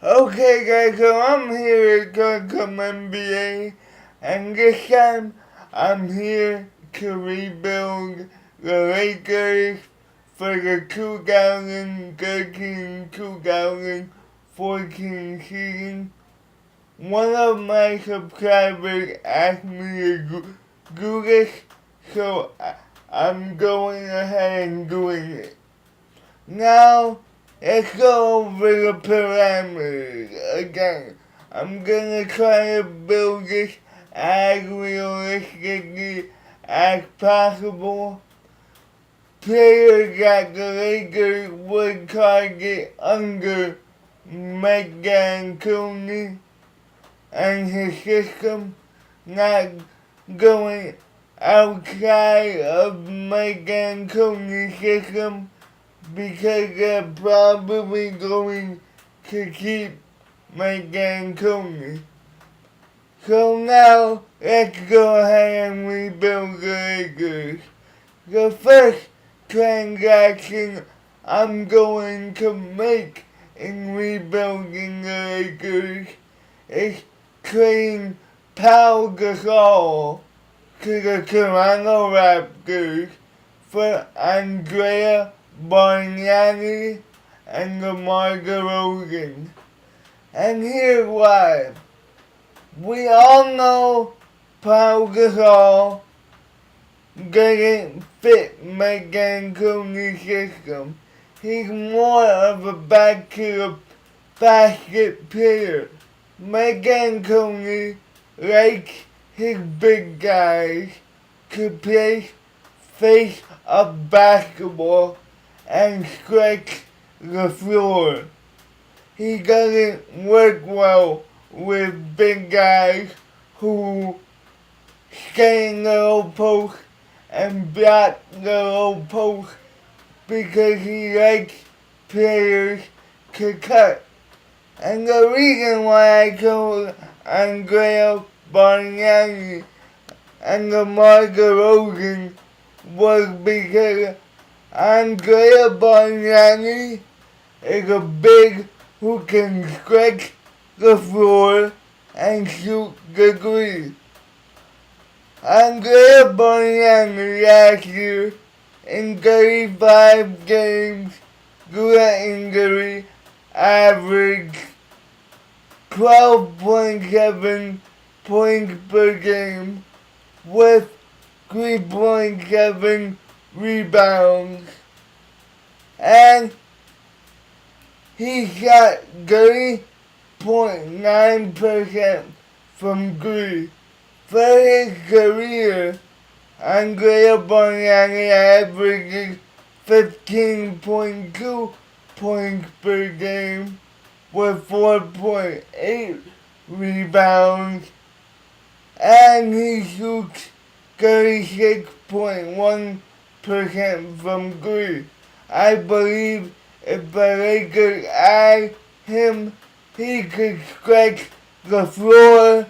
Okay guys, so I'm here at Come NBA, and this time I'm here to rebuild the Lakers for the 2013-2014 season. One of my subscribers asked me to do this, so I'm going ahead and doing it. Now, let's go over the parameters again. I'm gonna try to build this as realistically as possible. Players that the Lakers would target under Mike D'Antoni and his system, not going outside of Mike D'Antoni's system, because they're probably going to keep Mike D'Antoni. So now, let's go ahead and rebuild the Lakers. The first transaction I'm going to make in rebuilding the Lakers is trading Pau Gasol to the Toronto Raptors for Andrea Bargnani and DeMar DeRozan. And here's why. We all know Pau Gasol didn't fit Mike D'Antoni's system. He's more of a back-to-the-basket player. Mike D'Antoni likes his big guys to play face-up basketball and stretch the floor. He doesn't work well with big guys who stay in the low post and block the low post because he likes players to cut. And the reason why I chose Andrea Bargnani and DeMar DeRozan was because Andrea Bargnani is a big who can stretch the floor and shoot the three. Andrea Bargnani last year in 35 games due to injury averaged 12.7 points per game with 3.7 rebounds, and he shot 30.9% from three. For his career, Andrea Bargnani averages 15.2 points per game with 4.8 rebounds, and he shoots 36.1% from three. I believe if the Lakers add him, he could stretch the floor,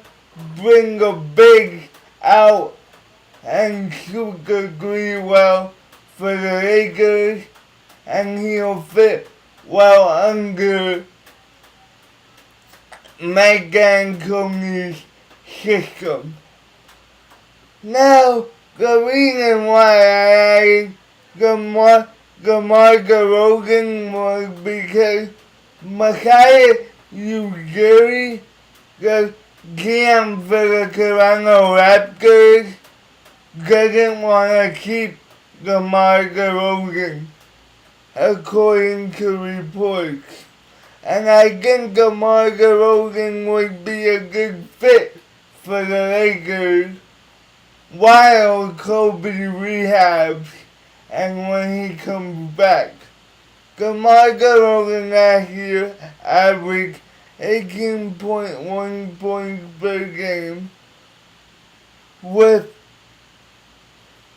bring the big out, and shoot the three well for the Lakers, and he'll fit well under Mike D'Antoni's system. Now, the reason why I added DeMar DeRozan was because Masai Ujiri, the GM for the Toronto Raptors, doesn't want to keep DeMar DeRozan, according to reports. And I think DeMar DeRozan would be a good fit for the Lakers while Kobe rehabs and when he comes back. DeMar DeRozan last year averaged 18.1 points per game with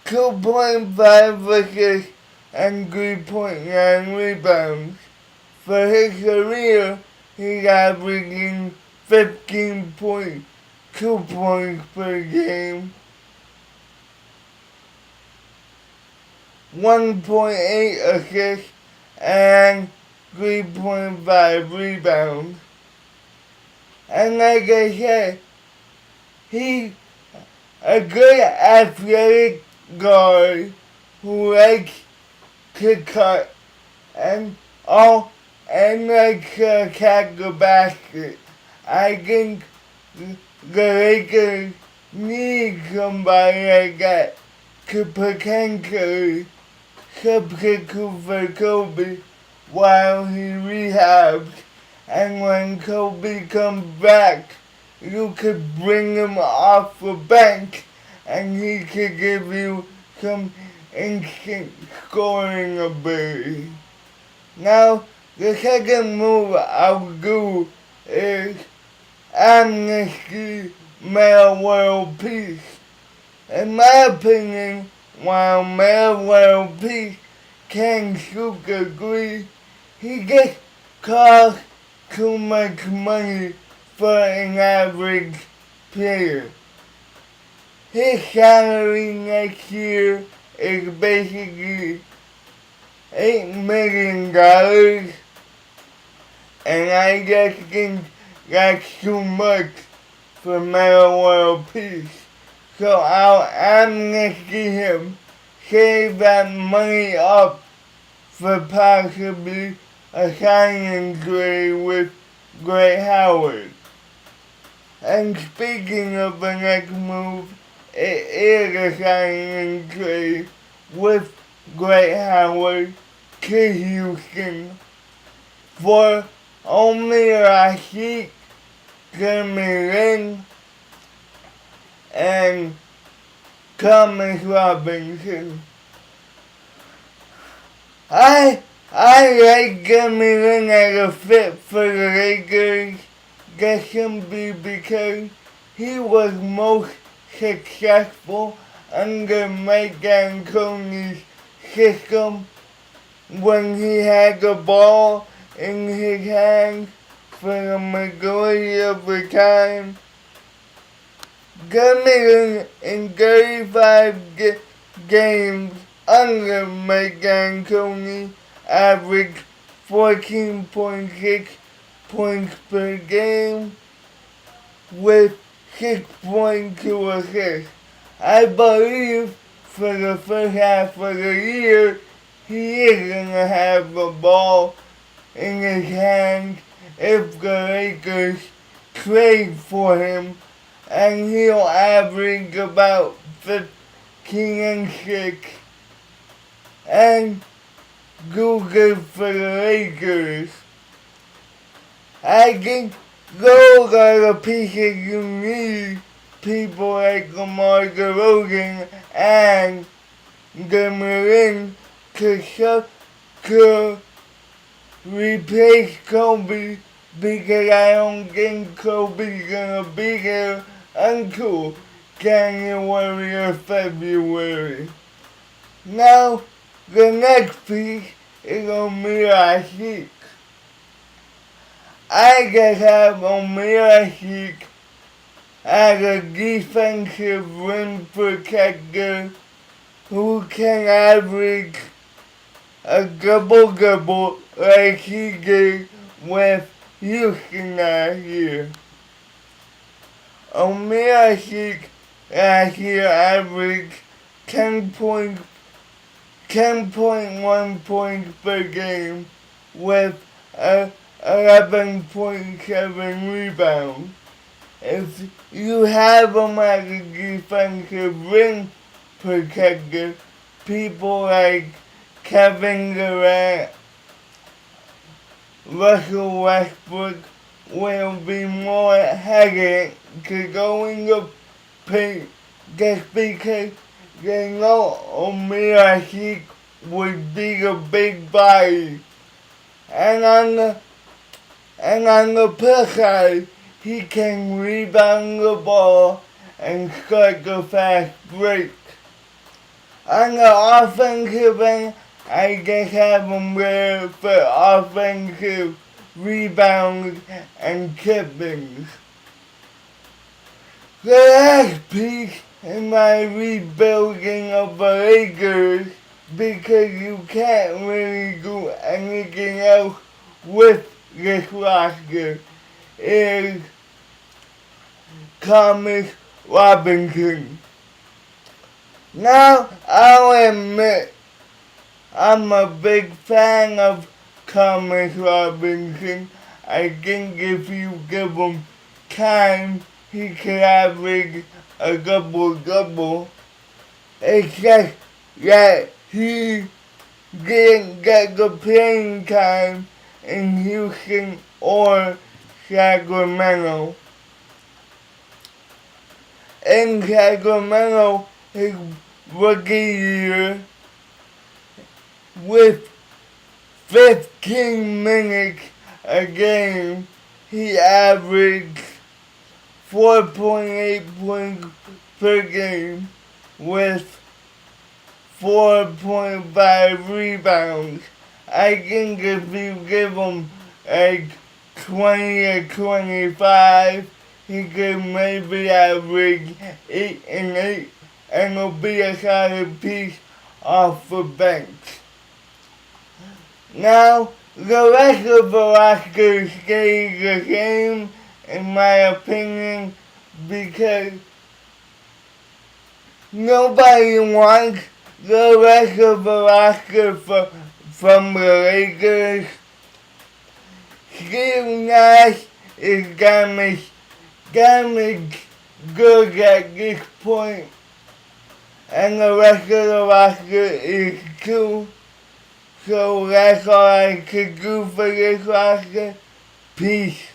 2.5 assists and 3.9 rebounds. For his career, he's averaging 15.2 points per game, 1.8 assists, and 3.5 rebounds. And like I said, he's a good athletic guard who likes to cut and likes to attack the basket. I think the Lakers need somebody like that to potentially substitute for Kobe while he rehabs. And when Kobe comes back, you could bring him off the bench and he could give you some instant scoring ability. Now, the second move I'll do is Amnesty Metta World Peace. In my opinion, while Metta World Peace can shoot the three, he just costs too much money for an average player. His salary next year is basically $8 million, and I just think that's too much for Metta World Peace. So I'll amnesty him, save that money up for possibly a signing trade with Dwight Howard. And speaking of the next move, it is a signing trade with Dwight Howard to Houston for Omer Asik, and Thomas Robinson. I like DeMar as a fit for the Lakers just simply because he was most successful under Mike D'Antoni's system when he had the ball in his hands for the majority of the time. DeMar in 35 games under Mike D'Antoni averaged 14.6 points per game with 6.2 assists. I believe for the first half of the year, he is going to have the ball in his hands if the Lakers trade for him, and he'll average about 15 and 6 and do good for the Lakers. I think those are the pieces you need. People like DeMar DeRozan and DeMar to replace Kobe, because I don't think Kobe's gonna be here until January or February. Now, the next piece is Omer Asik. I just have Omer Asik as a defensive rim protector who can average a double-double like he did with Houston last year. Omer Asik last year averaged 10.1 points per game with 11.7 rebounds. If you have him as a defensive rim protector, people like Kevin Durant, Russell Westbrook will be more hesitant to go in the paint just because they know Omer Asik would be a big body. And on the plus side, he can rebound the ball and start the fast break. On the offensive end, I just have him there for offensive rebounds and tippings. The last piece in my rebuilding of the Lakers, because you can't really do anything else with this roster, is Thomas Robinson. Now, I'll admit I'm a big fan of Thomas Robinson. I think if you give him time, he could average a double-double. It's just that he didn't get the playing time in Houston or Sacramento. In Sacramento, his rookie year, with 15 minutes a game, he averaged 4.8 points per game with 4.5 rebounds. I think if you give him like 20 or 25, he could maybe average 8 and 8 and will be a solid piece off the bench. Now, the rest of the roster stays the same, in my opinion, because nobody wants the rest of the roster from the Lakers. Steve Nash is damaged good at this point, and the rest of the roster is too. So that's all I could do for this roster. Peace.